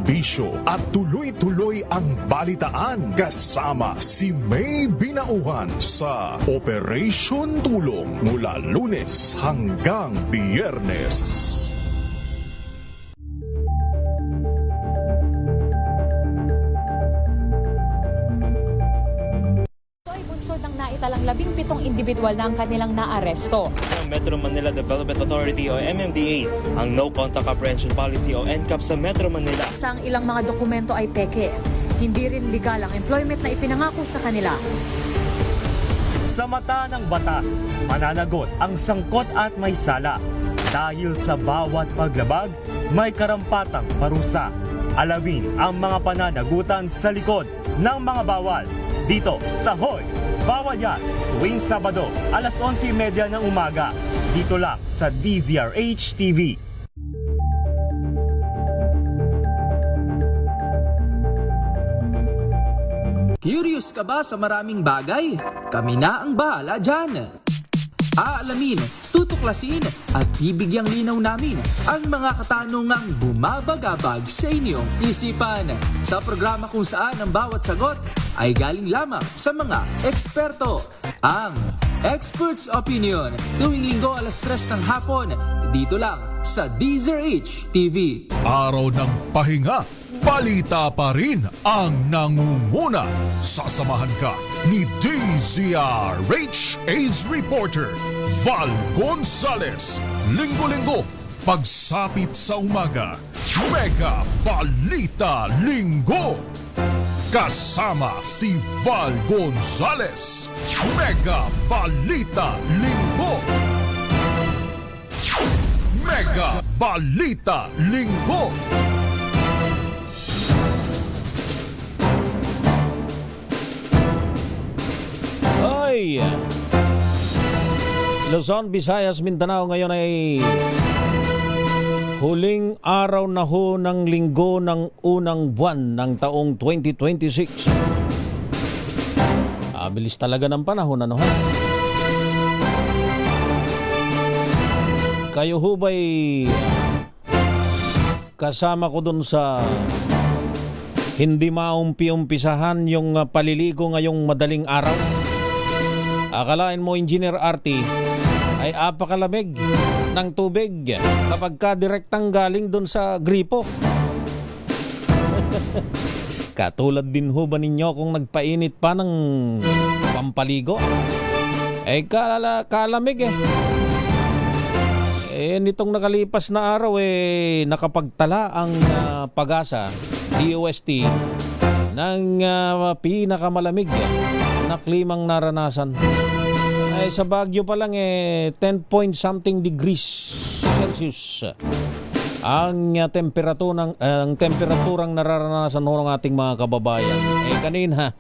Bisyo at tuloy-tuloy ang balitaan kasama si May Binauhan sa Operation Tulong mula Lunes hanggang Biyernes. Naitalang 17 individual na ang kanilang naaresto. Ng Metro Manila Development Authority o MMDA ang No Contact Apprehension Policy o NCAP sa Metro Manila. Sa ang ilang mga dokumento ay peke. Hindi rin legal ang employment na ipinangako sa kanila. Sa mata ng batas, mananagot ang sangkot at may sala. Dahil sa bawat paglabag, may karampatang parusa. Alamin ang mga pananagutan sa likod ng mga bawal. Dito sa Hoy! Bawal Yan, tuwing Sabado, alas 11:30 ng umaga. Dito lang sa DZRH TV. Curious ka ba sa maraming bagay? Kami na ang bahala dyan. Aalamin, tutuklasin at bibigyang linaw namin ang mga katanungang bumabagabag sa inyong isipan. Sa programa kung saan ang bawat sagot ay galing lamang sa mga eksperto. Ang Expert's Opinion, tuwing linggo alas 3 ng hapon, dito lang sa DZRH TV. Araw ng pahinga, balita pa rin ang nangunguna. Sasamahan ka ni DZRH Ace Reporter Val Gonzales. Linggo-linggo, pagsapit sa umaga, Mega Balita Linggo. Kasama si Val Gonzales. Mega Balita Linggo. Mega Balita Linggo. Ay! Luzon, Visayas, Mindanao ngayon ay huling araw na ho ng linggo ng unang buwan ng taong 2026. Bilis talaga ng panahon, ano ha? Kayo ho ba'y kasama ko dun sa hindi maumpi-umpisahan yung paliligo ngayong madaling araw? Akalain mo, Engineer RT, ay apakalamig ng tubig kapag ka direktang galing dun sa gripo. Katulad din ho ba ninyo kung nagpainit pa ng pampaligo? Kalamig nitong nakalipas na araw nakapagtala ang Pag-asa, DOST, ng pinakamalamig na klimang naranasan. Sa Baguio pa lang 10 point something degrees Celsius ang temperaturang nararanasan ng ating mga kababayan. Kanina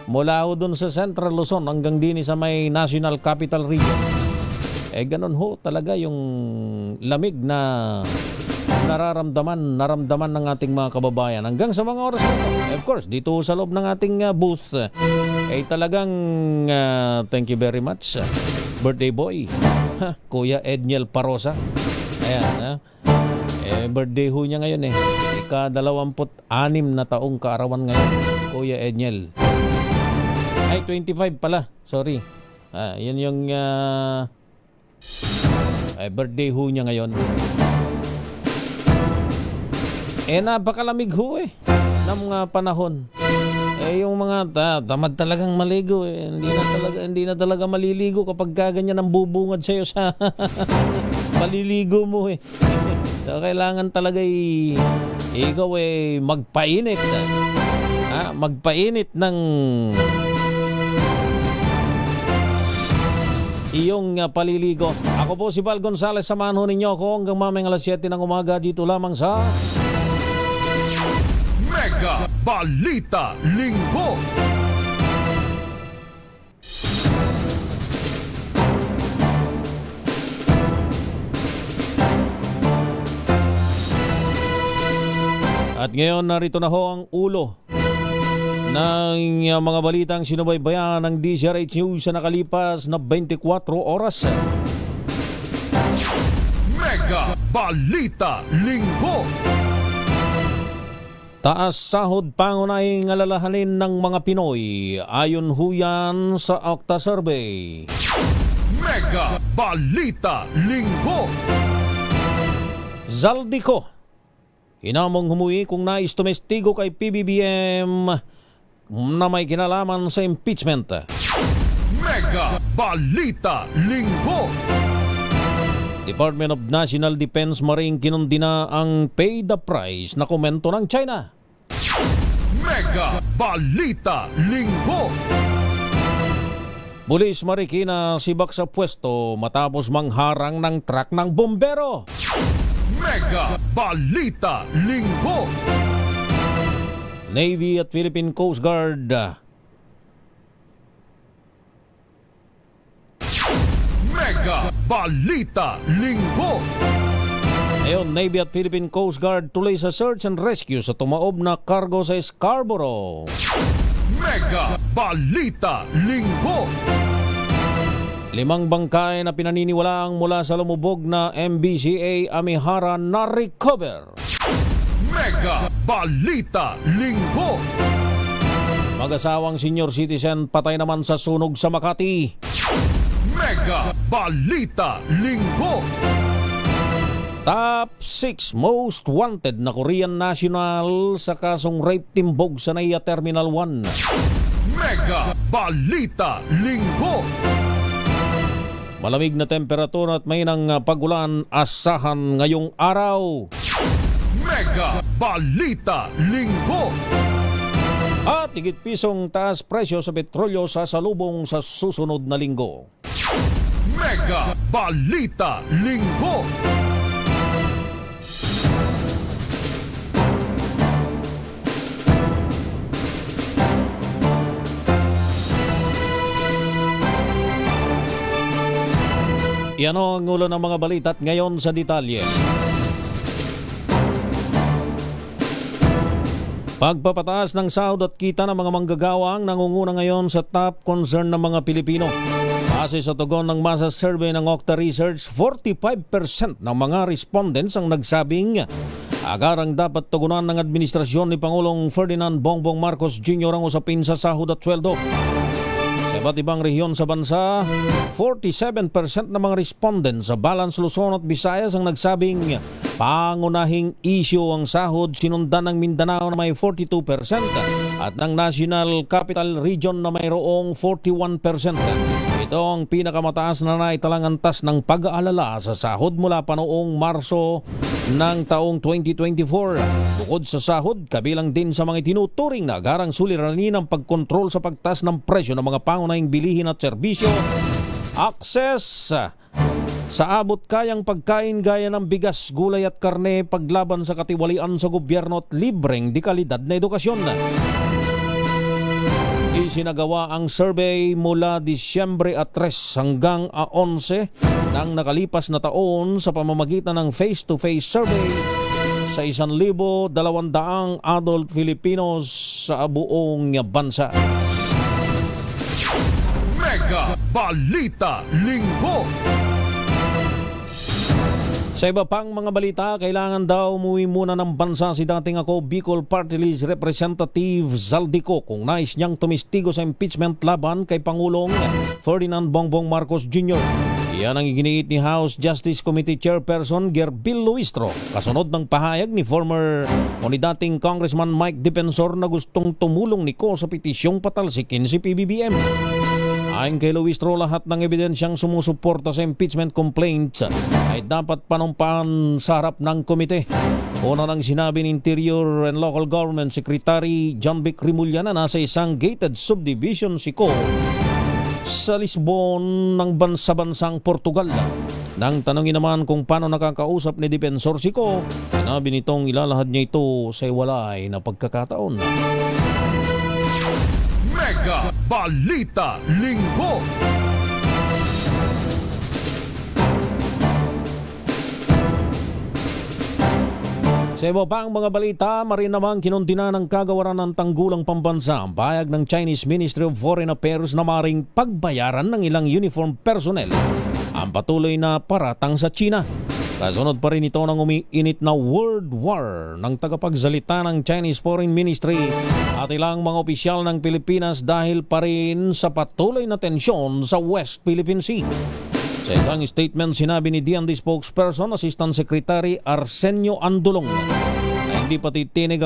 mula ho dun sa Central Luzon hanggang din sa may National Capital Region, ganun ho talaga yung lamig na naramdaman ng ating mga kababayan hanggang sa mga oras nito. Of course, dito sa loob ng ating booth talagang thank you very much, birthday boy, Kuya Edniel Parosa. Ayan, birthday ho niya ngayon ika-26 na taong kaarawan ngayon, Kuya Edniel. Ay, 25 pala, sorry. Yun yung birthday ho niya ngayon. Napakalamig ho ng mga panahon. Yung mga tamad talagang maligo hindi na talaga maliligo kapag ganyan ang bubungad sa'yo sa paliligo mo So, kailangan talaga ikaw magpainit. Magpainit ng iyong paliligo. Ako po si Val Gonzales, samahan ho ninyo ako hanggang mamayang alas 7 ng umaga dito lamang sa Mega Balita Linggo. At ngayon narito na ho ang ulo ng mga balitang sinubaybayan ng DZRH News sa nakalipas na 24 oras. Mega Balita Linggo. Taas sahod pangunahing alalahanin ng mga Pinoy ayon huyan sa Okta Survey. Mega Balita Linggo. Zaldico, hinamong humuwi kung nais tumestigo kay PBBM na may kinalaman sa impeachment. Mega Balita Linggo. Department of National Defense maring kinundina ang pay the price na komento ng China. Mega Balita Linggo. Pulis Marikina sibak sa pwesto matapos mangharang ng truck ng bombero. Mega Balita Linggo. Navy at Philippine Coast Guard Mega Balita Linggo. Ngayon, Navy at Philippine Coast Guard tuloy sa search and rescue sa tumaob na cargo sa Scarborough. Mega Balita Linggo. 5 bangkay na pinaniniwalaang mula sa lumubog na MBCA Amihara na recover. Mega Balita Linggo. Mag-asawang senior citizen patay naman sa sunog sa Makati. Mega Balita Linggo. Top 6 most wanted na Korean national sa kasong rape timbog sa NAIA Terminal 1. Mega Balita Linggo. Malamig na temperatura at may nang pagulan asahan ngayong araw. Mega Balita Linggo. At higit pisong taas presyo sa petrolyo sa salubong sa susunod na linggo. Mega Balita Linggo. Yan ang ulo ng mga balita at ngayon sa detalye. Pagpapataas ng sahod at kita ng mga manggagawa ang nangunguna ngayon sa top concern ng mga Pilipino. Base sa tugon ng masa survey ng Okta Research, 45% ng mga respondents ang nagsabing agarang dapat tugunan ng administrasyon ni Pangulong Ferdinand Bongbong Marcos Jr. ang usapin sa sahod at sweldo. Sa iba't ibang rehiyon sa bansa, 47% ng mga respondents sa Balance Luzon at Visayas ang nagsabing pangunahing issue ang sahod, sinundan ng Mindanao na may 42% at ng National Capital Region na mayroong 41%. Ito ang pinakamataas na naitalang antas ng pag-aalala sa sahod mula pa noong Marso ng taong 2024. Bukod sa sahod, kabilang din sa mga tinuturing na agarang suliranin ang pagkontrol sa pagtaas ng presyo ng mga pangunahing bilihin at serbisyo, access sa abot kayang pagkain gaya ng bigas, gulay at karne, paglaban sa katiwalian sa gobyerno at libreng di kalidad na edukasyon. Isinagawa ang survey mula Disyembre 3 hanggang 11 ng nakalipas na taon sa pamamagitan ng face-to-face survey sa 1,200 adult Filipinos sa buong bansa. Mega Balita Linggo. Sa iba pang mga balita, kailangan daw umuwi muna ng bansa si dating ako Bicol Party List Representative Zaldico kung nais niyang tumistigo sa impeachment laban kay Pangulong Ferdinand Bongbong Marcos Jr. Iyan ang iginiit ni House Justice Committee Chairperson Gerbil Luistro kasunod ng pahayag ni former o ni dating Congressman Mike Defensor na gustong tumulong niko sa petisyong patalsikin si PBBM. Ayon kay Luistro, lahat ng ebidensyang sumusuporta sa impeachment complaints ay dapat panumpahan sa harap ng komite. Una nang sinabi ni Interior and Local Government Secretary John Vic Rimulya na nasa isang gated subdivision si Ko sa Lisbon ng bansa-bansang Portugal. Nang tanongin naman kung paano nakakausap ni Defensor si Ko, sinabi nitong ilalahad niya ito sa iwalay na pagkakataon. Mega Balita Linggo. Sa iba pang mga balita, marin namang kinundina ng kagawaran ng tanggulang pambansa ang pahayag ng Chinese Ministry of Foreign Affairs na maring pagbayaran ng ilang uniform personnel ang patuloy na paratang sa China. Kasunod pa rin ito ng umiinit na World War ng tagapagsalita ng Chinese Foreign Ministry at ilang mga opisyal ng Pilipinas dahil pa rin sa patuloy na tensyon sa West Philippine Sea. Sa isang statement, sinabi ni DND spokesperson, Assistant Secretary Arsenio Andulong, na hindi patitinag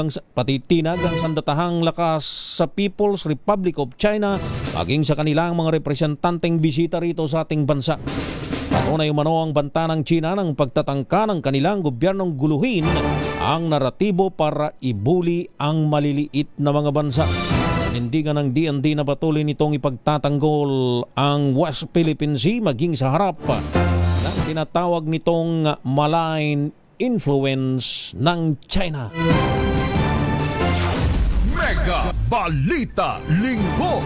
ang sandatahang lakas sa People's Republic of China maging sa kanilang mga representanteng bisita rito sa ating bansa. Patunay umano ang banta ng China ng pagtatangka ng kanilang gobyernong guluhin ang naratibo para ibuli ang maliliit na mga bansa. Nanindigan ng DND na patuloy nitong ipagtatanggol ang West Philippine Sea maging sa harap ng tinatawag nitong malign influence ng China. Mega Balita Linggo.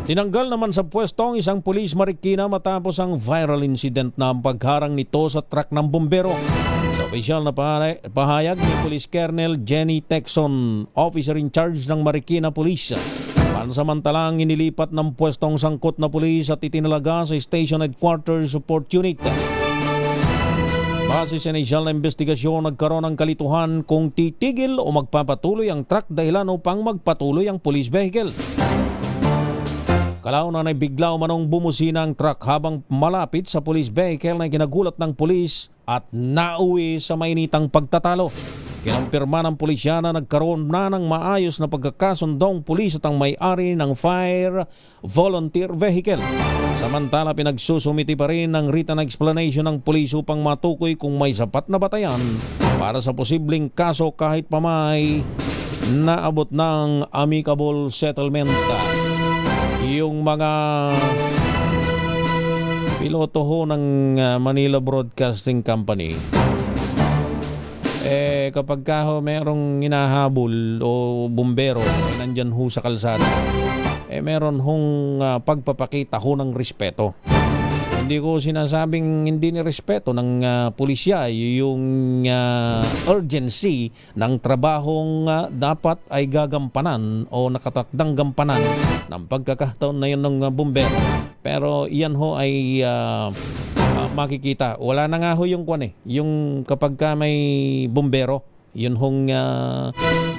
Tinanggal naman sa pwesto ang isang pulis Marikina matapos ang viral incident na ang pagharang nito sa truck ng bumbero. Sa opisyal na pahayag ni Police Colonel Jenny Texon, officer in charge ng Marikina Police, pansamantalang inilipat ng pwestong sangkot na pulis at itinalaga sa Station Headquarters Support Unit. Base sa inisyal na investigasyon, nagkaroon ng kalituhan kung titigil o magpapatuloy ang truck dahilan upang magpatuloy ang police vehicle. Kalaunan ay bigla umanong bumusina ang truck habang malapit sa police vehicle na ginagulat ng pulis at nauwi sa mainitang pagtatalo. Kinumpirma ng pulisya na nagkaroon na ng maayos na pagkakasundong pulis at ang may-ari ng fire volunteer vehicle. Samantala, pinagsusumiti pa rin ng written explanation ng pulis upang matukoy kung may sapat na batayan para sa posibleng kaso kahit pa may naabot ng amicable settlement. Yung mga piloto ho ng Manila Broadcasting Company, kapag ka ho merong hinahabol o bumbero nandyan ho sa kalsada, meron hong pagpapakita ho ng respeto. Hindi ko sinasabing hindi ni respeto ng pulisya yung urgency ng trabahong dapat ay gagampanan o nakatakdang gampanan ng pagkakataon na yun ng bumbero. Pero yan ho ay makikita. Wala na nga ho yung yung kapag ka may bumbero, yun hong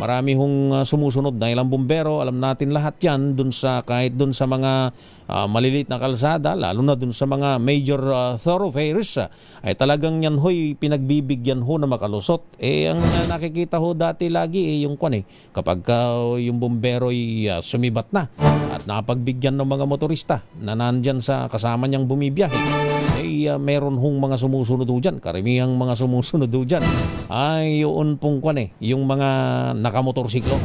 marami hong sumusunod na ilang bumbero. Alam natin lahat yan kahit dun sa mga maliliit na kalsada, lalo na dun sa mga major thoroughfares, ay talagang yan ho'y pinagbibigyan ho na makalusot. Ang nakikita ho dati lagi yung kapag yung bumbero ay sumibat na at napagbigyan ng mga motorista na nandyan sa kasama niyang bumibiyahe, meron hong mga sumusunod ho dyan. Karimihang mga sumusunod ho dyan ay yun pong yung mga nakamotorsiklo.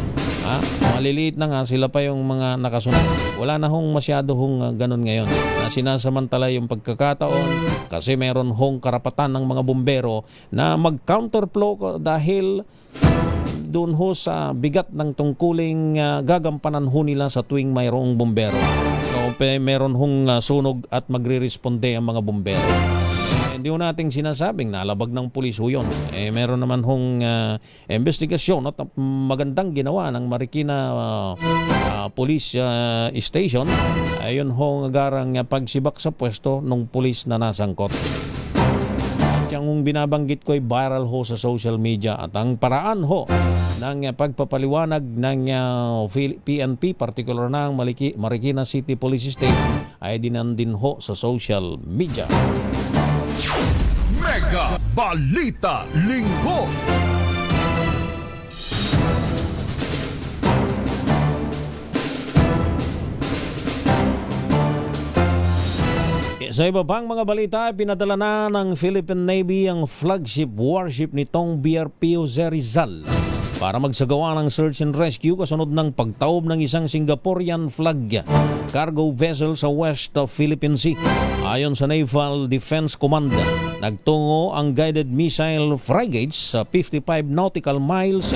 Maliliit na nga, sila pa yung mga nakasunod. Wala na hong masyado hong ganun ngayon na sinasamantala yung pagkakataon kasi meron hong karapatan ng mga bumbero na mag-counterflow dahil doon ho sa bigat ng tungkuling gagampanan ho nila sa tuwing mayroong bumbero. So, meron hong sunog at magre-responde ang mga bumbero. Hindi ho nating sinasabing nalabag ng pulis ho yun. Meron naman hong investigasyon at magandang ginawa ng Marikina Police Station. Ayun hong agarang pagsibak sa pwesto ng pulis na nasangkot. At yung binabanggit ko ay viral ho sa social media at ang paraan ho ng pagpapaliwanag ng PNP, particular na ang Marikina City Police Station, ay dinandin ho sa social media. Mega Balita Linggo. Sa iba pang mga balita, pinadala na ng Philippine Navy ang flagship warship nitong BRPO Rizal para magsagawa ng search and rescue kasunod ng pagtaob ng isang Singaporean flag cargo vessel sa West Philippine Sea. Ayon sa Naval Defense Command, nagtungo ang guided missile frigates sa 55 nautical miles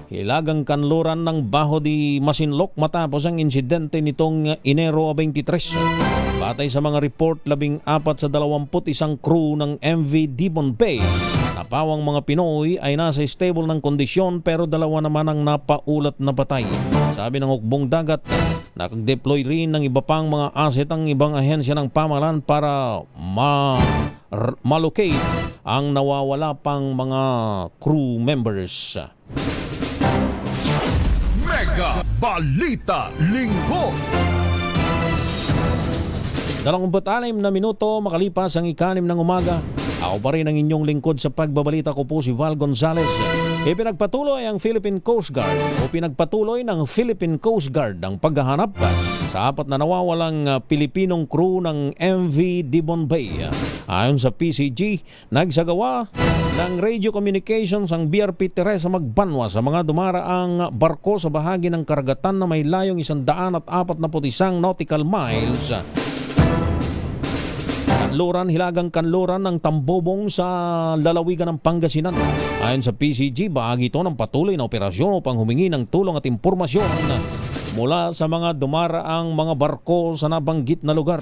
hilagang kanluran ng Baho de Masinloc matapos ang insidente nitong Enero 23. Batay sa mga report, 14 sa 21 crew ng MV Dibon Bay na pawang mga Pinoy ay nasa stable ng kondisyon pero 2 naman ang napaulat na patay. Sabi ng hukbong dagat, Nag-deploy rin ng iba pang mga asset ang ibang ahensya ng pamahalaan para malocate ang nawawala pang mga crew members. Mega Balita Linggo. 26 na minuto makalipas ang 6 ng umaga. Ako pa rin ang inyong lingkod sa pagbabalita ko po si Val Gonzales. Pinagpatuloy ng Philippine Coast Guard ang paghahanap sa 4 na nawawalang Pilipinong crew ng MV Dibon Bay. Ayon sa PCG, nagsagawa ng radio communications ang BRP Teresa Magbanwa sa mga dumaraang barko sa bahagi ng karagatan na may layong 141 nautical miles. Hilagang kanluran ng Tambobong sa lalawigan ng Pangasinan. Ayon sa PCG, bahagi ito ng patuloy na operasyon upang humingi ng tulong at impormasyon mula sa mga dumaraang mga barko sa nabanggit na lugar.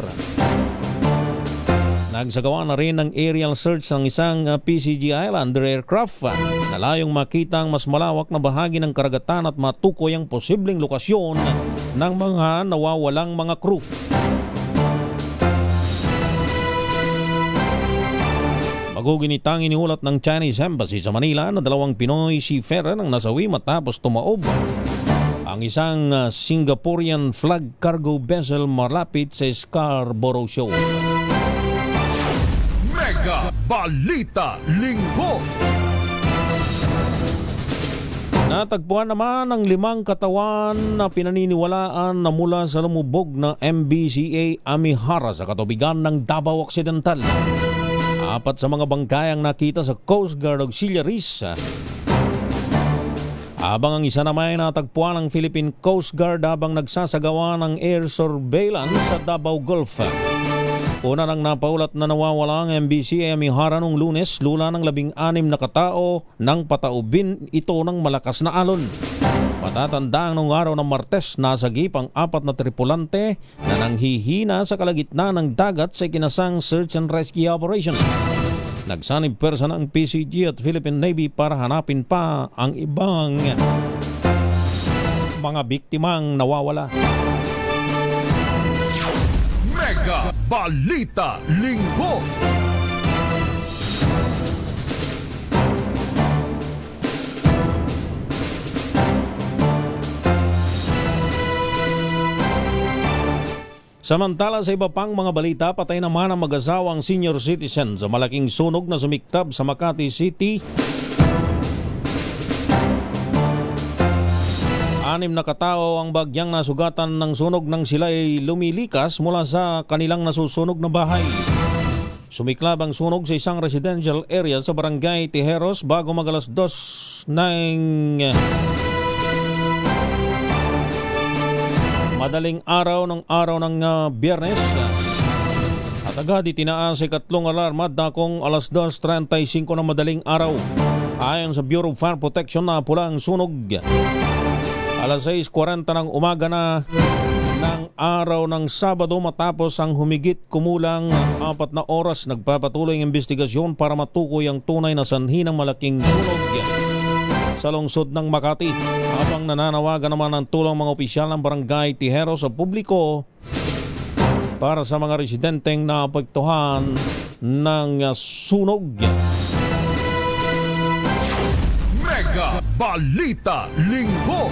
Nagsagawa na rin ng aerial search ng isang PCG Islander aircraft na layong makita ang mas malawak na bahagi ng karagatan at matukoy ang posibleng lokasyon ng mga nawawalang mga crew. Maguginitang iniulat ng Chinese Embassy sa Manila na 2 Pinoy seafarer ang nasawi matapos tumaob ang isang Singaporean flag cargo vessel malapit sa Scarborough Shoal. Mega Balita Linggo. Natagpuan naman ang 5 katawan na pinaniniwalaan na mula sa lumubog na MBCA Amihara sa katubigan ng Davao Occidental. 4 sa mga bangkayang nakita sa Coast Guard Auxiliaries. Habang ang isa naman ay natagpuan ng Philippine Coast Guard habang nagsasagawa ng air surveillance sa Davao Gulf. Una nang napaulat na nawawala ang MBCA Amihara noong Lunes, lula ng 16 na katao nang pataubin ito ng malakas na alon. Patatandaan noong araw ng Martes, nasagip ang 4 na tripulante na nanghihina sa kalagitnaan ng dagat sa ikinasang search and rescue operation. Nagsanib pwersa ng PCG at Philippine Navy para hanapin pa ang ibang mga biktimang nawawala. Mega Balita Linggo. Samantala sa iba pang mga balita, patay naman ang mag-asawang senior citizen sa malaking sunog na sumiklab sa Makati City. 6 na katao ang bagyang nasugatan ng sunog nang sila ay lumilikas mula sa kanilang nasusunog na bahay. Sumiklab ang sunog sa isang residential area sa barangay Tijeros bago mag-alas 2 ng madaling araw ng Biyernes. At agad itinaas sa 3 alarma dakong alas 2:35 ng madaling araw. Ayon sa Bureau of Fire Protection, na pula ang sunog alas 6:40 ng umaga na ng araw ng Sabado matapos ang humigit kumulang 4 na oras. Nagpapatuloy ang investigasyon para matukoy ang tunay na sanhi ng malaking sunog sa lungsod ng Makati. Habang nananawagan naman ng tulong mga opisyal ng barangay Tijeros sa publiko para sa mga residenteng naapektuhan ng sunog. Mega Balita Linggo.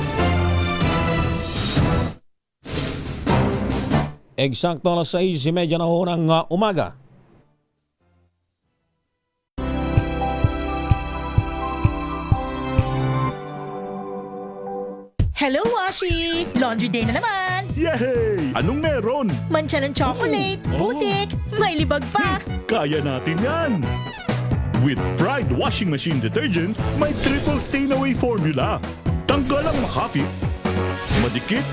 Eksakto alas 6:30 na ho ng umaga. Hello, Washi! Laundry day na naman! Yay! Anong meron? Mancha ng chocolate, putik, may libag pa! Kaya natin yan! With Pride Washing Machine Detergent, may triple stain-away formula. Tanggal ang makapit, madikit,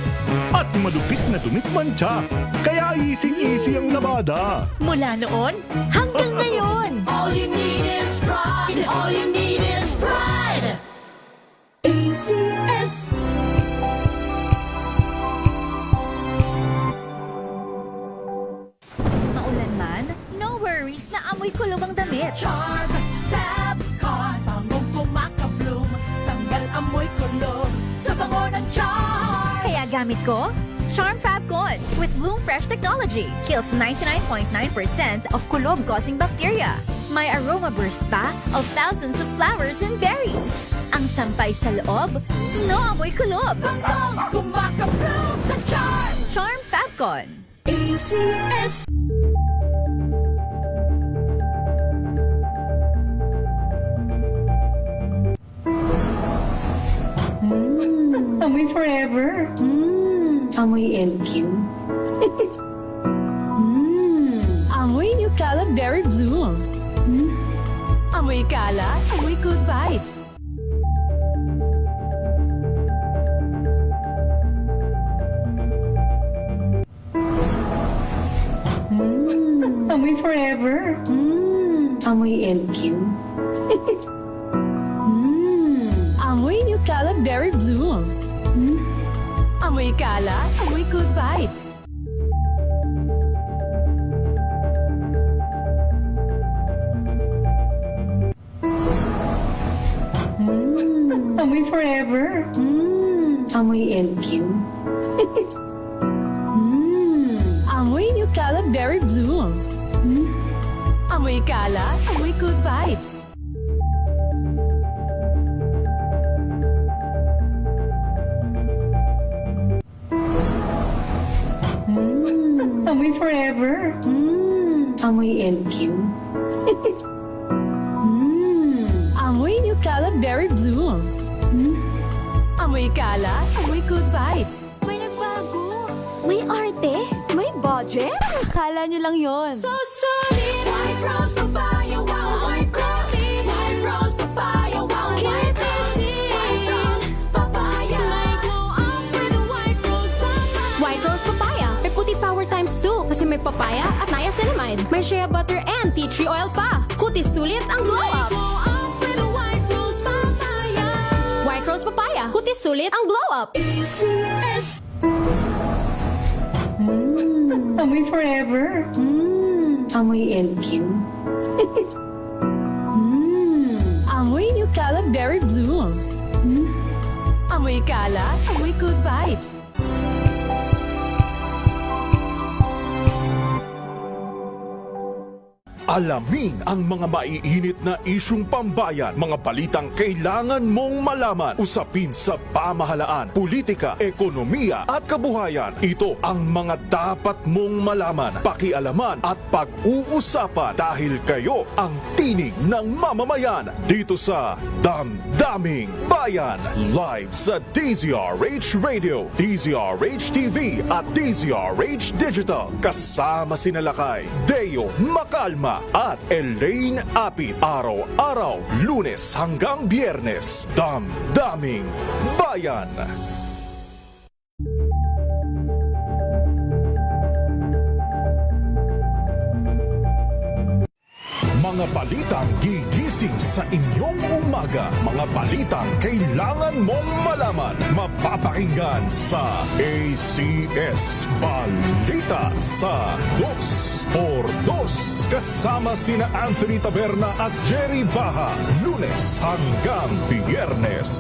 at madupit na dumit mancha. Kaya easy-easy ang labada. Mula noon hanggang ngayon! All you need is pride. All you need is pride. ACS. Maulan man, no worries na amoy kulong ang damit. Charm, Fabcon, bangong kumaka-bloom. Tanggal amoy kulog sa bango ng charm. Kaya gamit ko, Charm Fabcon with Bloom Fresh technology kills 99.9% of kulob-causing bacteria. May aroma burst pa of thousands of flowers and berries. Ang sampay sa loob, no amoy kulob. Kumakablaw sa charm. Charm Fabcon. ACS. Amoy forever. Amoy LQ. Amoy New Cala Berry Blooms. Amoy Cala, amoy good vibes. Amoy forever. Amoy LQ. Amoy New Cala Berry Blooms. Amoy Cala, amoy good vibes. Amoy forever. Amoy LQ. Amoy New Cala Berry Blooms. Amoy Cala, amoy good vibes. Amoy forever. Amoy LQ. Amoy New Cala Berry Blooms. Amoy Cala, amoy good vibes. May nagbago. May arte. May budget. Akala nyo lang yon. So solid. White rose papaya. Wow. White rose. White rose papaya. Wow. White rose. White rose papaya. May glow up with a white rose papaya. White Rose Papaya. May puti power times 2 kasi may papaya at niacinamide. May shea butter and tea tree oil pa. Kutis sulit ang glow May up. glow up with a white rose papaya. White Rose Papaya. Kutis sulit ang glow up. ACS. Amoy forever. Amoy LQ. Amoy New Cala Berry Blooms. Amoy Cala, amoy good vibes. Alamin ang mga maiinit na isyung pambayan, mga balitang kailangan mong malaman, usapin sa pamahalaan, politika, ekonomiya at kabuhayan. Ito ang mga dapat mong malaman, pakialaman at pag-uusapan dahil kayo ang tinig ng mamamayan dito sa Damdaming Bayan. Live sa DZRH Radio, DZRH TV at DZRH Digital. Kasama sina Lakay, Deo Macalma at Elaine Apit. Araw-araw, Lunes hanggang Biyernes. Damdaming Bayan. Mga balitang gigising sa inyong umaga. Mga balitang kailangan mong malaman. Mapapakinggan sa ACS Balita sa 2x2. Kasama sina Anthony Taberna at Jerry Baha. Lunes hanggang Biyernes.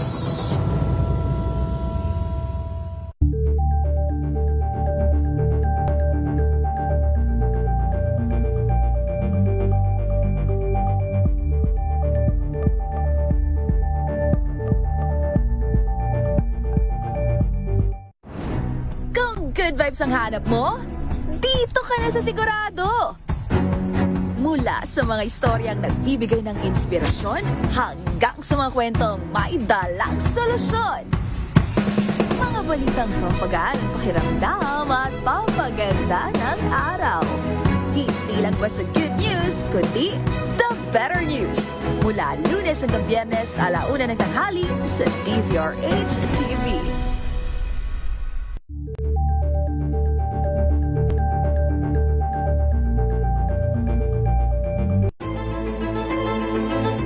Good vibes ang hanap mo? Dito ka na sa sigurado! Mula sa mga istoryang nagbibigay ng inspirasyon hanggang sa mga kwentong may dalang solusyon. Mga balitang pampagaan, pakiramdam at pampaganda ng araw. Hindi lang ba sa good news, kundi the better news. Mula Lunes hanggang Biyernes, 1:00 ng tanghali sa DZRH TV.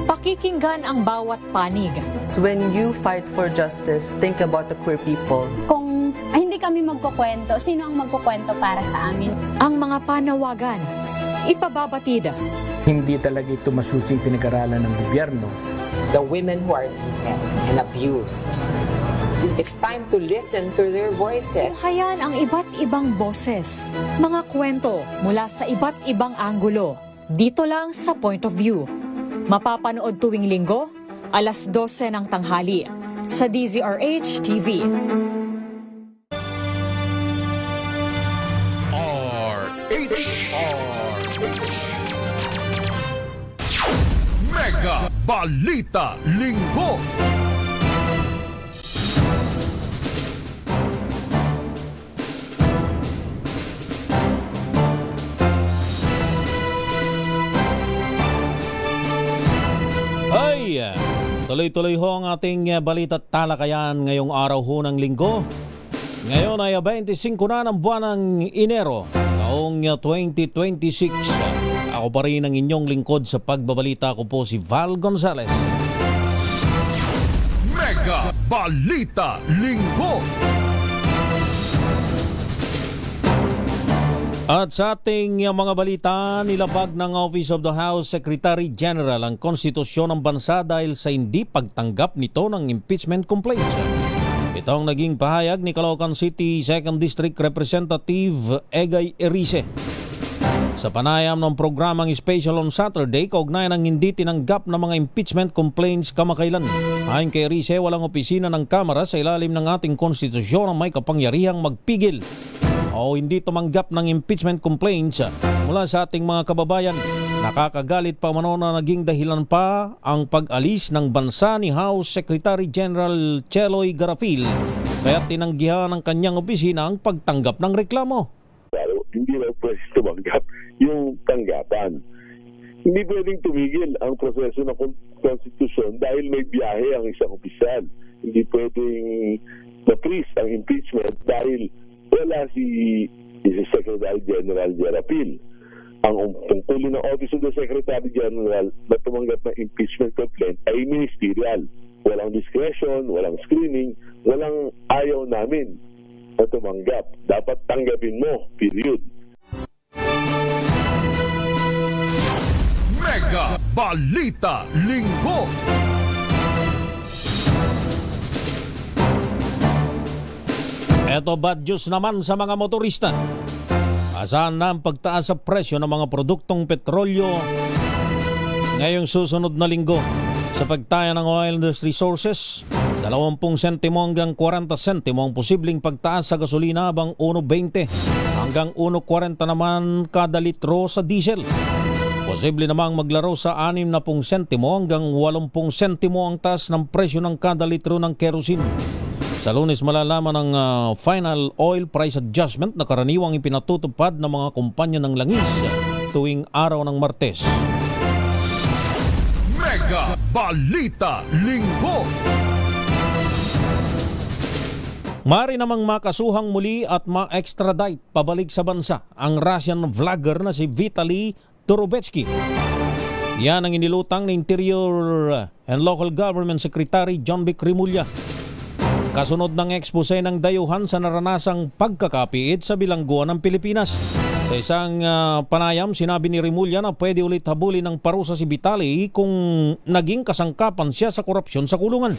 Pakikinggan ang bawat panig. When you fight for justice, think about the queer people. Kung hindi kami magkukwento, sino ang magkukwento para sa amin? Ang mga panawagan, ipababatid. Hindi talaga ito masusing pinag-aralan ng gobyerno. The women who are beaten and abused It's time to listen to their voices. Hayan ang iba't ibang boses, mga kwento mula sa iba't ibang anggulo. Dito lang sa Point of View. Mapapanood tuwing linggo, alas 12 ng tanghali sa DZRH TV. Mega Balita Linggo. Ay, tuloy-tuloy ho ang ating balita at talakayan ngayong araw ho ng linggo. Ngayon ay 25 na ng buwan ng Enero, taong 2026. Ako pa rin ang inyong lingkod sa pagbabalita. Ako po si Val Gonzales. Mega Balita Linggo. At sa ating mga balita, nilabag ng Office of the House Secretary General ang konstitusyon ng bansa dahil sa hindi pagtanggap nito ng impeachment complaints. Ito ang naging pahayag ni Caloocan City 2nd District Representative Egay Erice sa panayam ng programang Special on Saturday kaugnay ng hindi tinanggap ng mga impeachment complaints kamakailan. Ayon kay Erice, walang opisina ng Kamara sa ilalim ng ating konstitusyon ang may kapangyarihang magpigil o hindi tumanggap ng impeachment complaints mula sa ating mga kababayan. Nakakagalit pa mano na naging dahilan pa ang pag-alis ng bansa ni House Secretary General Cheloy Garafil kaya tinanggihan ng kanyang opisina ang pagtanggap ng reklamo. Pero hindi raw pwede tumanggap yung tanggapan. Hindi pwedeng tumigil ang proseso ng konstitusyon dahil may biyahe ang isang opisyal. Hindi pwedeng ma-freeze ang impeachment dahil wala si Secretary General Garafil. Ang tungkulin ng Office of the Secretary General na tumanggap ng impeachment complaint ay ministerial. Walang discretion, walang screening, walang ayaw namin na tumanggap. Dapat tanggapin mo, period. Mega Balita Linggo. Eto bad news naman sa mga motorista. Asahan na ang pagtaas sa presyo ng mga produktong petrolyo ngayong susunod na linggo. Sa pagtaya ng oil industry sources, 20 sentimo hanggang 40 sentimo ang posibleng pagtaas sa gasolina habang 1.20 hanggang 1.40 naman kada litro sa diesel. Posible namang maglaro sa 60 sentimo hanggang 80 sentimo ang taas ng presyo ng kada litro ng kerosene. Sa Lunes malalaman ang final oil price adjustment na karaniwang ipinatutupad ng mga kumpanya ng langis tuwing araw ng Martes. Mega Balita Linggo. Mari namang makasuhang muli at ma-extradite pabalik sa bansa ang Russian vlogger na si Vitaly Dorobetsky. Yan ang inilutang ng Interior and Local Government Secretary John Vic Rimulya. Kasunod ng expose ng dayuhan sa naranasang pagkakapiit sa bilangguan ng Pilipinas. Sa isang panayam, sinabi ni Rimulya na pwede ulit habulin ng parusa si Vitaly kung naging kasangkapan siya sa korupsyon sa kulungan.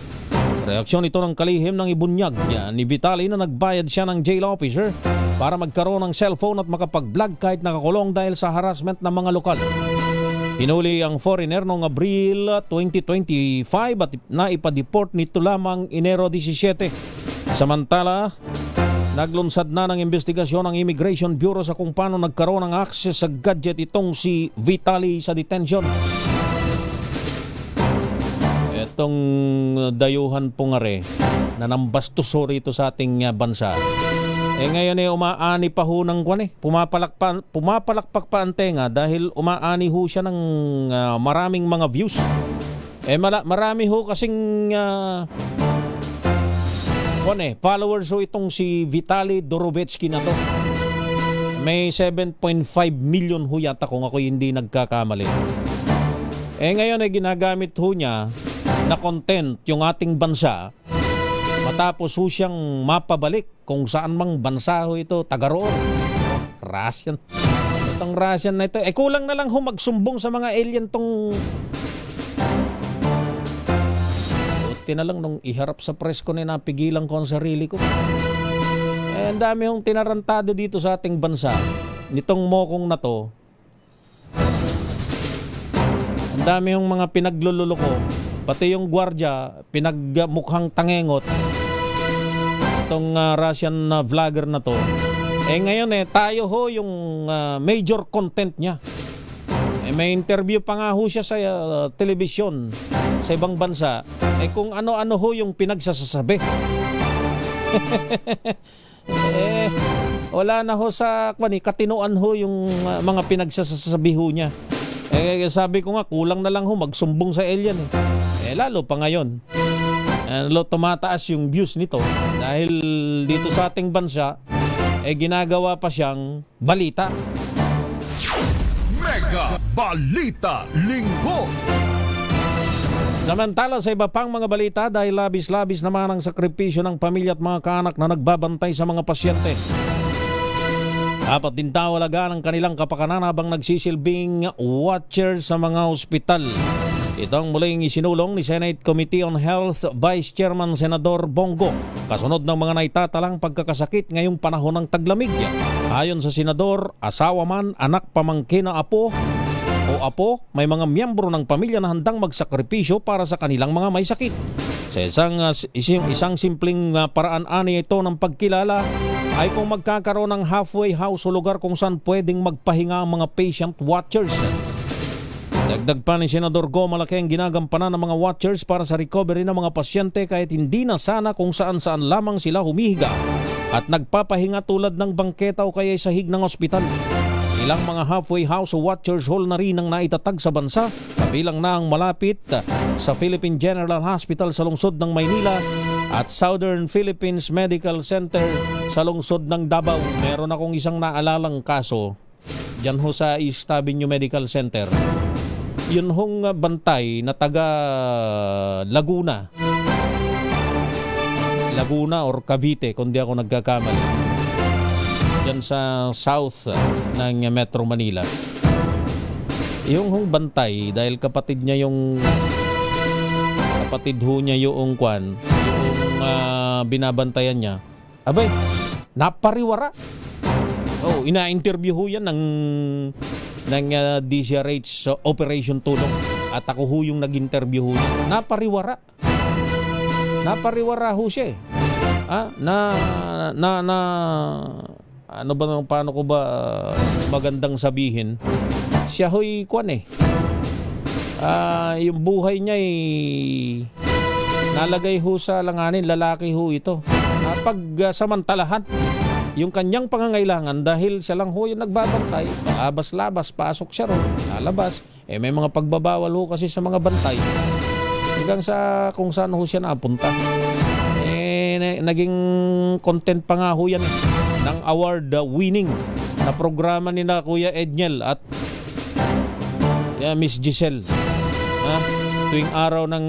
Reaksyon ito ng kalihim ng ibunyag ni Vitaly na nagbayad siya ng jail officer para magkaroon ng cellphone at makapag-vlog kahit nakakulong dahil sa harassment ng mga lokal. Hinuli ang foreigner noong Abril 2025 at naipadeport nito lamang Enero 17. Samantala, naglunsad na ng investigasyon ng Immigration Bureau sa kung paano nagkaroon ng access sa gadget itong si Vitaly sa detention. Itong dayuhan pungare na nambastos rito sa ating bansa. Ngayon umaani pa ho ng pumapalakpak pa ang tenga dahil umaani ho siya ng maraming mga views. Marami ho kasing followers ho itong si Vitaly Dorobetsky na to. May 7.5 million ho yata kung ako hindi nagkakamali. Ngayon ginagamit ho niya na content yung ating bansa matapos ho siyang mapabalik kung saan mang bansa ho ito, taga roon. Russian. Itong Russian na ito. Kulang na lang ho magsumbong sa mga alien tong buti na lang nung iharap sa press ko na napigilan ko ang sarili ko. Ang dami yung tinarantado dito sa ating bansa. Nitong mokong na to, ang dami yung mga pinaglululo ko. Pati yung gwardya, pinagmukhang tangengot. Itong Russian vlogger na to. Ngayon tayo ho yung major content niya. May interview pa nga ho siya sa telebisyon sa ibang bansa. Kung ano-ano ho yung pinagsasasabi. Wala na ho sa katinoan ho yung mga pinagsasabi ho niya. Sabi ko nga, kulang na lang ho magsumbong sa alien. Lalo pa ngayon. Tumataas yung views nito dahil dito sa ating bansa ginagawa pa siyang balita. Mega Balita Linggo. Samantala sa iba pang mga balita, dahil labis-labis naman ang sakripisyo ng pamilya at mga kaanak na nagbabantay sa mga pasyente. Dapat din alagaan ang kanilang kapakanan habang nagsisilbing watcher sa mga ospital. Ito ang muling isinulong ni Senate Committee on Health Vice Chairman Senador Bongo kasunod ng mga naitatalang pagkakasakit ngayong panahon ng taglamig. Ayon sa senador, asawa man, anak, pamangkin na apo, may mga miyembro ng pamilya na handang magsakripisyo para sa kanilang mga may sakit. Sa isang simpleng paraan ani ito ng pagkilala ay kung magkakaroon ng halfway house o lugar kung saan pwedeng magpahinga ang mga patient watchers. Dagdag pa ni Senador Go, malaki ang ginagampanan ng mga watchers para sa recovery ng mga pasyente kahit hindi na sana kung saan-saan lamang sila humihiga at nagpapahinga tulad ng bangketa o kaya sahig ng ospital. Ilang mga halfway house o watchers hall na rin ang naitatag sa bansa, kabilang na ang malapit sa Philippine General Hospital sa lungsod ng Maynila at Southern Philippines Medical Center sa lungsod ng Davao. Meron akong isang naalalang kaso dyan ho sa East Avenue Medical Center. Yun hong bantay na taga Laguna or Cavite kung di ako nagkakamali, dyan sa south ng Metro Manila. Yung hong bantay, dahil kapatid ho niya yung binabantayan niya, abay, napariwara. Ina-interview ho yan ng DCRH Operation Tulong at ako ho yung nag-interview ho niya. Napariwara ho siya paano ko ba magandang sabihin, siya ho'y yung buhay niya nalagay ho sa langanin, lalaki ho ito. Napagsamantalahan yung kanyang pangangailangan dahil siya lang ho yung nagbabantay. Labas-labas, pasok siya ron, lalabas. May mga pagbabawal ho kasi sa mga bantay. Hanggang sa kung saan ho siya napunta. Naging content pa nga ho yan ng award-winning na programa ni na Kuya Edniel at Miss Giselle. Tuwing araw ng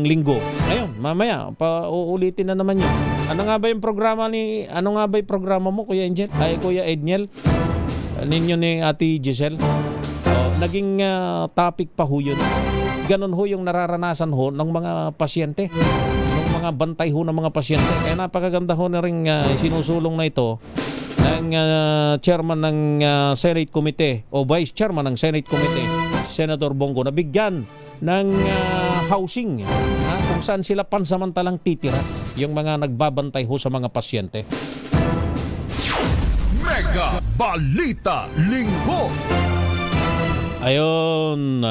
linggo. Ayun, mamaya uulitin na naman yun. Ano nga ba yung programa mo, Kuya Angel? Kuya Edniel? Ninyo ni Ate Giselle? Naging topic pa ho yun. Ganon ho yung nararanasan ho ng mga pasyente. Ng mga bantay ho ng mga pasyente. Kaya napakaganda ho na rin sinusulong na ito ng chairman ng Senate Committee o Vice Chairman ng Senate Committee, Senator Bongo, na bigyan ng housing kung saan sila pansamantalang titira yung mga nagbabantay ho sa mga pasyente. Mega Balita Linggo. Ayun,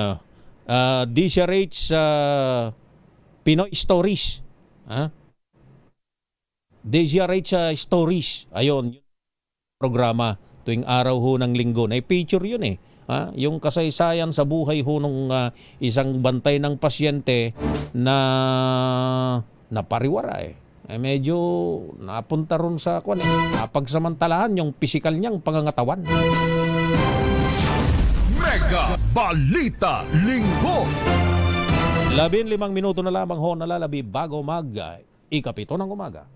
DCRH Pinoy Stories. DCRH Stories. Ayun, yung programa tuwing araw ho ng linggo. Na-feature yun yung kasaysayan sa buhay ho nung isang bantay ng pasyente na napariwara medyo napunta ron sa napagsamantalahan yung pisikal niyang pangangatawan. Mega Balita Linggo. 15 minuto na lamang ho nalalabi bago ikapito ng umaga.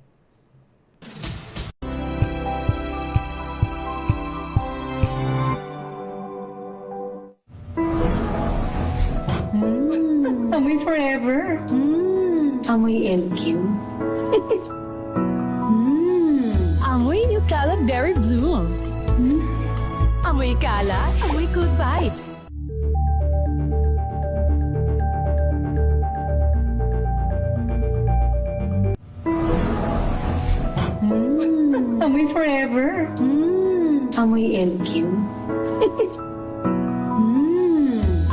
Amoy forever. Amoy LQ. Amoy New Cala Berry Blooms. Amoy Cala, amoy good vibes. Amoy Forever. Amoy LQ.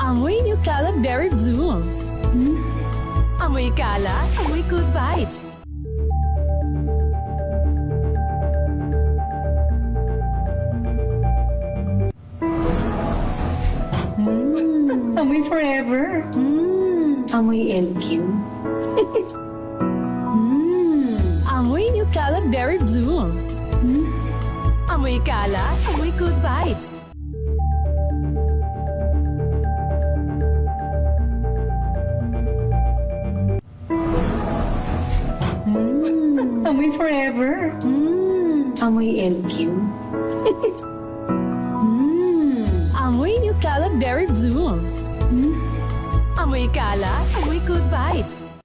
Amoy New Cala Berry Blooms. Amoy Cala, amoy good vibes. Amoy Forever. Amoy LQ. Amoy New Cala Berry Blooms. Amoy Cala, amoy good vibes. Amoy Forever. Amoy LQ. Amoy New Cala Berry Blooms. Amoy Cala, amoy good vibes.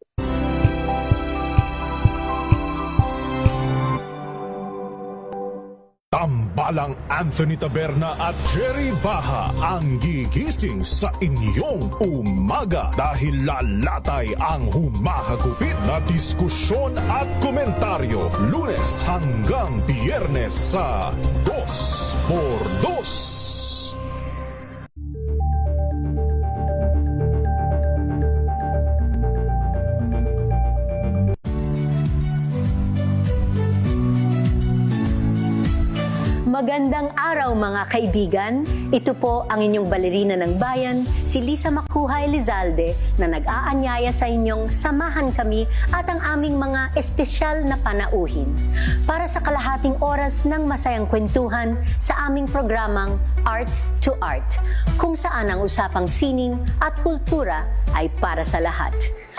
Tambalang Anthony Taberna at Jerry Baha ang gigising sa inyong umaga dahil lalatay ang humahagupit na diskusyon at komentaryo Lunes hanggang Biyernes sa 2x2. Magandang araw mga kaibigan. Ito po ang inyong balerina ng bayan, si Lisa Makuha Elizalde na nag-aanyaya sa inyong samahan kami at ang aming mga espesyal na panauhin para sa kalahating oras ng masayang kwentuhan sa aming programang Art to Art, kung saan ang usapang sining at kultura ay para sa lahat.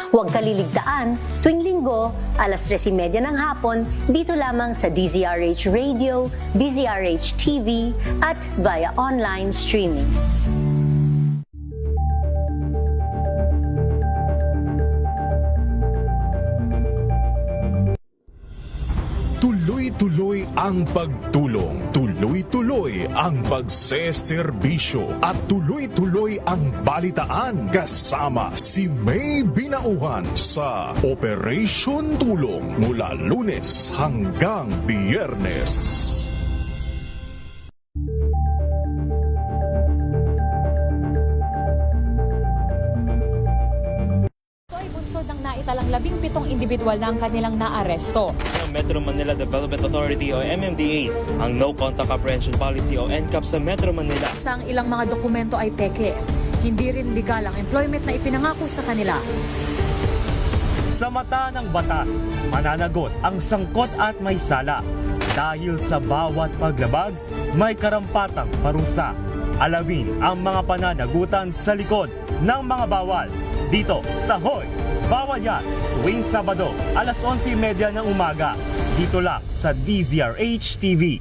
Huwag kaliligtaan, tuwing linggo, alas 3:30 ng hapon, dito lamang sa DZRH Radio, DZRH TV, at via online streaming. Tuloy-tuloy ang pagtulong, tuloy-tuloy ang pagseserbisyo at tuloy-tuloy ang balitaan kasama si May Binauhan sa Operation Tulong mula Lunes hanggang Biyernes. Ng naitalang 17 individual na ang kanilang naaresto. Ng Metro Manila Development Authority o MMDA ang No Contact Apprehension Policy o NCAP sa Metro Manila. Sa ang ilang mga dokumento ay peke. Hindi rin legal ang employment na ipinangako sa kanila. Sa mata ng batas, mananagot ang sangkot at may sala. Dahil sa bawat paglabag, may karampatang parusa. Alamin ang mga pananagutan sa likod ng mga bawal. Dito sa Hoy! Bawal Yan! Tuwing Sabado, alas 11:30 ng umaga. Dito lang sa DZRH TV.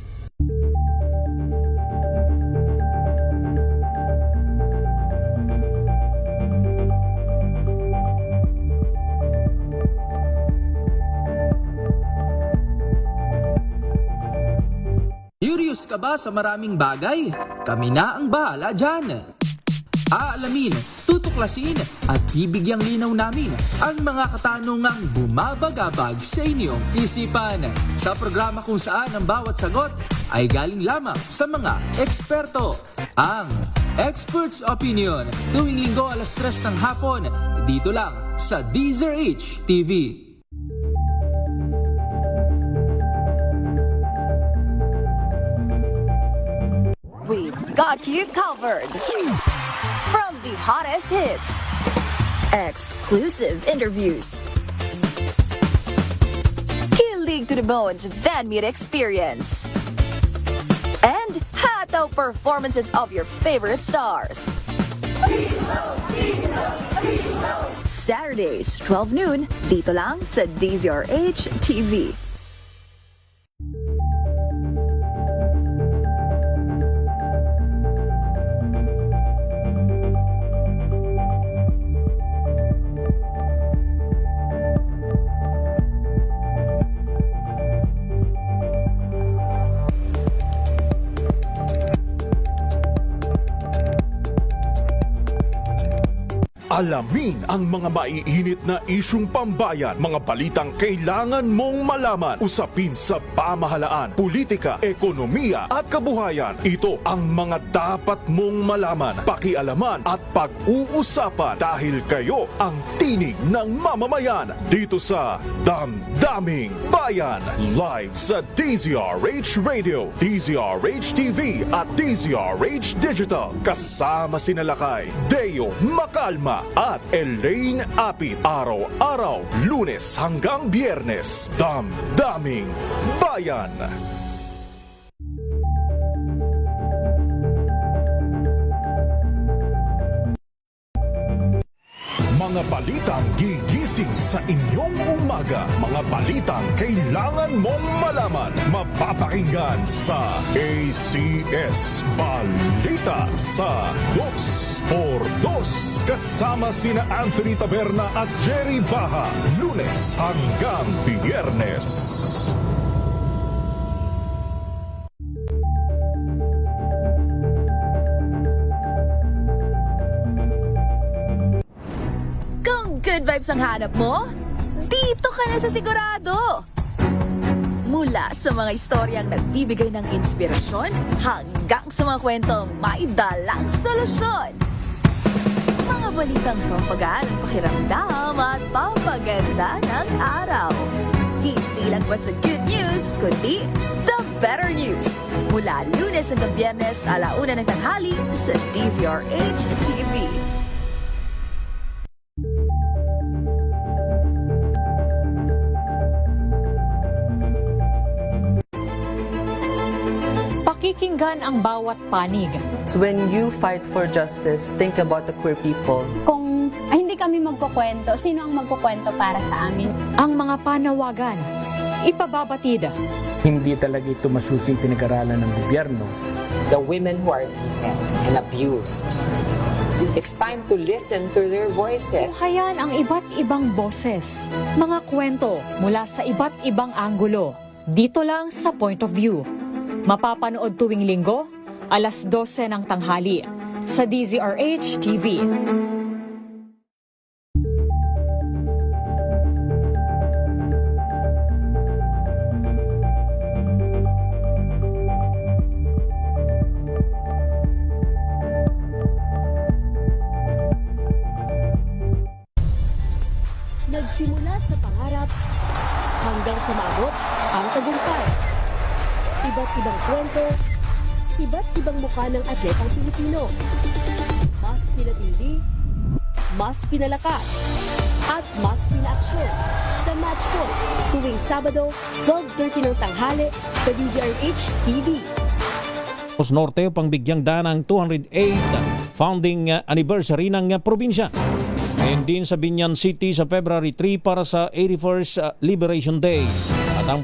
Curious ka ba sa maraming bagay? Kami na ang bahala dyan. Aalamin, tutuklasin at bibigyang linaw namin ang mga katanungang bumabagabag sa inyong isipan. Sa programa kung saan ang bawat sagot ay galing lamang sa mga eksperto. Ang Expert's Opinion, tuwing linggo alas 3 ng hapon, dito lang sa DZRH TV. We've got you covered. From the hottest hits, exclusive interviews, kilig to the bones fan meet experience, and hataw performances of your favorite stars. Saturdays, 12 noon, dito lang sa DZRH TV. Alamin ang mga maiinit na isyung pambayan, mga balitang kailangan mong malaman, usapin sa pamahalaan, politika, ekonomiya at kabuhayan. Ito ang mga dapat mong malaman, pakialaman at pag-uusapan dahil kayo ang tinig ng mamamayan dito sa Damdaming Bayan. Live sa DZRH Radio, DZRH TV at DZRH Digital. Kasama sina Lakay, Deo Macalma at Elaine Apit. Araw-araw, Lunes hanggang Biyernes. Damdaming Bayan. Mga balitang gigising sa inyong umaga. Mga balitang kailangan mong malaman. Mapapakinggan sa ACS Balita sa 2x2. Kasama sina Anthony Taberna at Jerry Baha. Lunes hanggang Biyernes. Kung good vibes ang hanap mo, dito ka na sa sigurado. Mula sa mga istoryang nagbibigay ng inspirasyon hanggang sa mga kwentong may dalang solusyon. Mga balitang pampagaan ang pakiramdam at pampaganda ng araw. Hindi lang ba sa good news, kundi the better news. Mula Lunes hanggang Biyernes, 1:00 ng tanghali sa DZRH TV. Pakikinggan ang bawat panig. When you fight for justice, think about the queer people. Kung hindi kami magkukwento, sino ang magkukwento para sa amin? Ang mga panawagan, ipababatid. Hindi talaga ito masusing pinag-aralan ng gobyerno. The women who are beaten and abused. It's time to listen to their voices. Tunghayan ang iba't ibang boses, mga kwento mula sa iba't ibang anggulo. Dito lang sa Point of View. Mapapanood tuwing Linggo, 12:00 ng tanghali sa DZRH TV. Nagsimula sa pangarap hanggang sa maabot ang tagumpay. Iba't ibang kwento, iba't ibang mukha ng atletang Pilipino. Mas pinatindi, mas pinalakas, at mas pinaaksyon sa Match Point tuwing Sabado, 12:30 ng tanghali sa DZRH TV. Norte pangbigyang daan ng 208 founding anniversary ng probinsya. And din sa Binyan City sa February 3 para sa 81st Liberation Day. At ang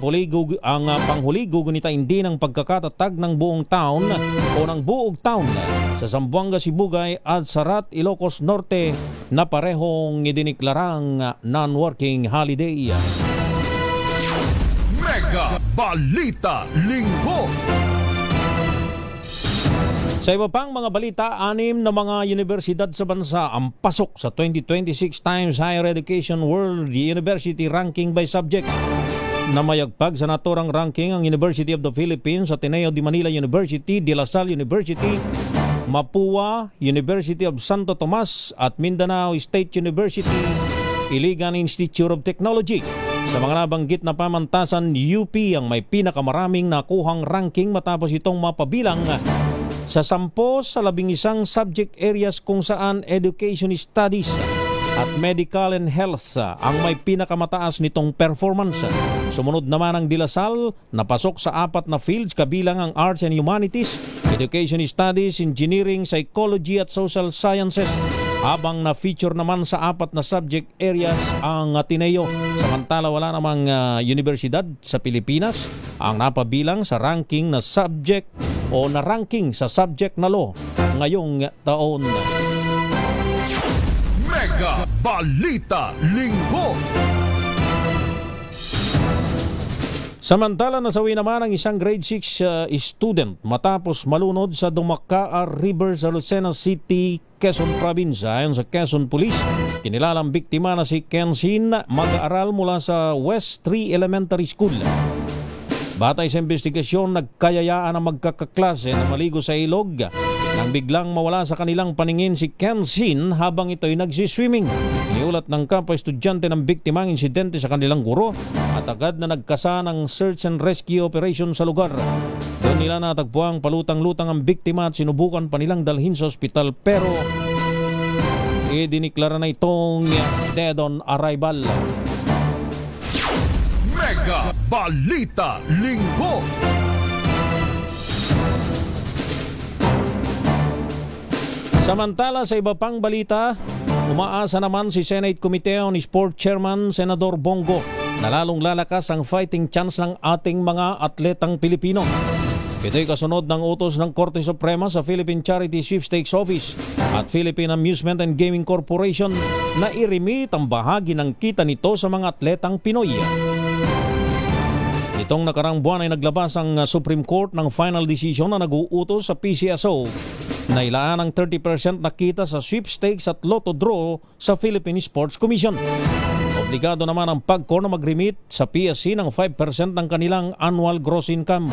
panghuli gugunitain din ang pagkakatatag ng buong town o ng buog town sa Zamboanga, Sibugay at Sarat, Ilocos Norte na parehong idiniklarang non-working holiday. Mega Balita Linggo. Sa iba pang mga balita, 6 na mga universidad sa bansa ang pasok sa 2026 Times Higher Education World University Ranking by Subject. Namayagpag sa naturang ranking ang University of the Philippines, Ateneo de Manila University, De La Salle University, Mapua, University of Santo Tomas at Mindanao State University, Iligan Institute of Technology. Sa mga nabanggit na pamantasan, UP ang may pinakamaraming nakuhang ranking matapos itong mapabilang sa 10 sa 11 subject areas kung saan education studies at medical and health ang may pinakamataas nitong performance. Sumunod naman ang De La Salle na pasok sa 4 na fields kabilang ang arts and humanities, education studies, engineering, psychology at social sciences, habang na-feature naman sa 4 na subject areas ang Ateneo. Samantala wala namang universidad sa Pilipinas ang napabilang sa ranking na subject o na-ranking sa subject na law ngayong taon. Mega Balita Linggo. Samantala, nasawi naman ang isang grade 6 student matapos malunod sa Dumaka River sa Lucena City, Quezon Province. Ayon sa Quezon Police, kinilalang biktima na si Kensin, mag-aaral mula sa West 3 Elementary School. Batay sa investigasyon, nagkayayaan ang magkakaklase na maligo sa ilog nang biglang mawala sa kanilang paningin si Kensin habang ito'y nagsiswimming. Iniulat ng kapwa estudyante ng biktima ang insidente sa kanilang guro at agad na nagkasa ng search and rescue operation sa lugar. Doon nila natagpuang palutang-lutang ang biktima at sinubukan pa nilang dalhin sa ospital, pero idiniklara na itong dead on arrival. Mega Balita Linggo. Samantala, sa iba pang balita, umaasa naman si Senate Committee on Sport Chairman Senador Bongo na lalong lalakas ang fighting chance ng ating mga atletang Pilipino. Ito'y kasunod ng utos ng Korte Suprema sa Philippine Charity Sweepstakes Office at Philippine Amusement and Gaming Corporation na i-remit ang bahagi ng kita nito sa mga atletang Pinoy. Itong nakarang buwan ay naglabas ang Supreme Court ng final decision na nag-uutos sa PCSO na ilaan ang 30% na kita sa sweepstakes at lotto draw sa Philippine Sports Commission. Obligado naman ang PAGCOR na mag-remit sa PSC ng 5% ng kanilang annual gross income.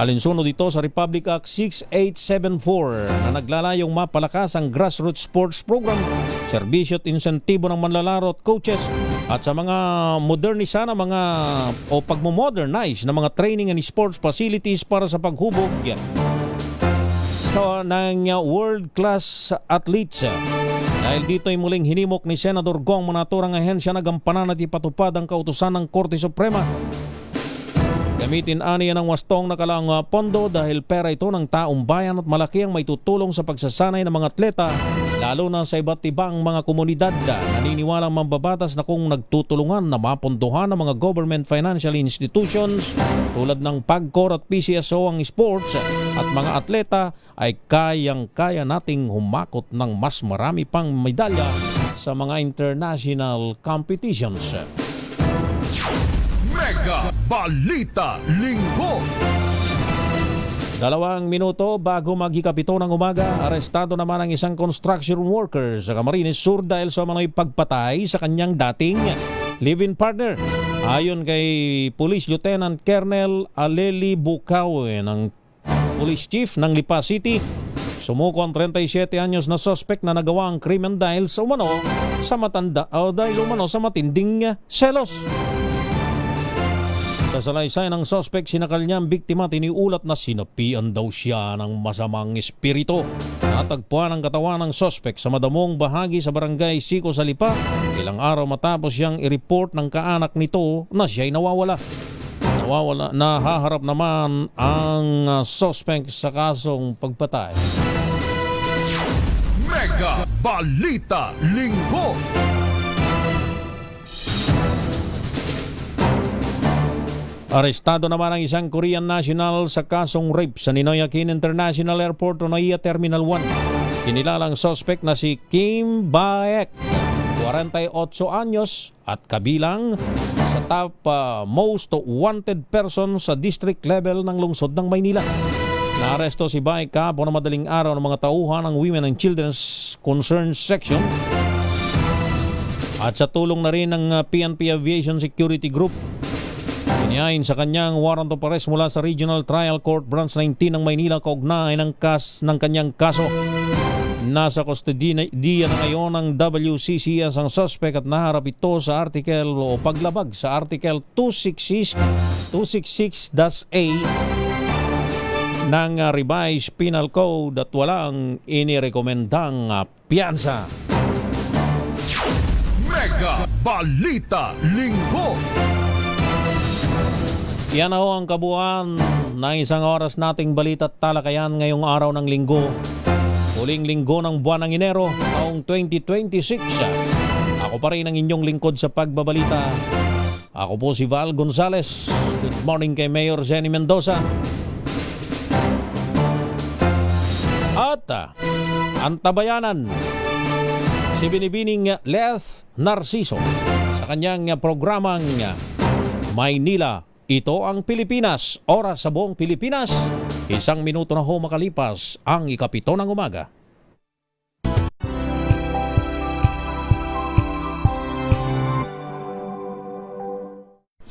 Alinsunod dito sa Republic Act 6874 na naglalayong mapalakas ang grassroots sports program, serbisyo at insentibo ng manlalaro at coaches at sa mga modernisa na mga o pagmo-modernize na mga training and sports facilities para sa paghubog ng world-class athletes. Dahil dito ay muling hinimok ni Senador Gong manaturang ahensya na gampanan at ipatupad ang kautusan ng Korte Suprema. Gamitin aniya ng wastong nakalang pondo dahil pera ito ng taong bayan at malaki ang may tutulong sa pagsasanay ng mga atleta, lalo na sa iba't ibang mga komunidad. Naniniwalang mambabatas na kung nagtutulungan na mapondohan ng mga government financial institutions tulad ng PAGCOR at PCSO ang sports at mga atleta, ay kayang-kaya nating humakot ng mas marami pang medalya sa mga international competitions. Mega Balita Linggo. 2 minuto bago maghikapito ng umaga, arestado naman ang isang construction worker sa Camarines Sur dahil sa umano'y pagpatay sa kanyang dating live-in partner. Ayon kay Police Lieutenant Colonel Aleli Bukaw ng Police Chief ng Lipa City, sumuko ang 37 anyos na suspect na nagawa ang krimen dahil sa matinding selos. Sa salaysay ng suspect, sinakal niya ang biktima, tiniulat na sinapian daw siya ng masamang espiritu. Natagpuan ang katawan ng suspect sa madamong bahagi sa barangay Siko sa Lipa, ilang araw matapos siyang i-report ng kaanak nito na siya'y nawawala. Nahaharap naman ang suspect sa kasong pagpatay. Mega Balita Linggo. Arestado naman ang isang Korean national sa kasong rape sa Ninoy Aquino International Airport o NAIA Terminal 1. Kinilalang suspect na si Kim Baek, 48 anyos at kabilang sa top most wanted person sa district level ng lungsod ng Maynila. Naaresto si Baek kahapon na madaling araw ng mga tauhan ng Women and Children's Concerns Section at sa tulong na rin ng PNP Aviation Security Group. Inyayin sa kanyang warrant of arrest mula sa Regional Trial Court Branch 19 ng Maynila kaugnay ng kanyang kaso. Nasa kustodiya na ngayon ng WCCS ang suspect at naharap ito sa article o paglabag sa article 266-A ng Revised Penal Code at walang inirekomendang piyansa. Mega Balita Linggo. Yan ho ang kabuuan ng isang oras nating balita at talakayan ngayong araw ng linggo. Huling linggo ng buwan ng Enero, taong 2026. Ako pa rin ang inyong lingkod sa pagbabalita. Ako po si Val Gonzales. Good morning kay Mayor Zenny Mendoza. At ang tabayanan, si Binibining Leth Narciso sa kanyang programang Maynila Ito ang Pilipinas, oras sa buong Pilipinas. 1 minuto na ho makalipas ang 7:00 ng umaga.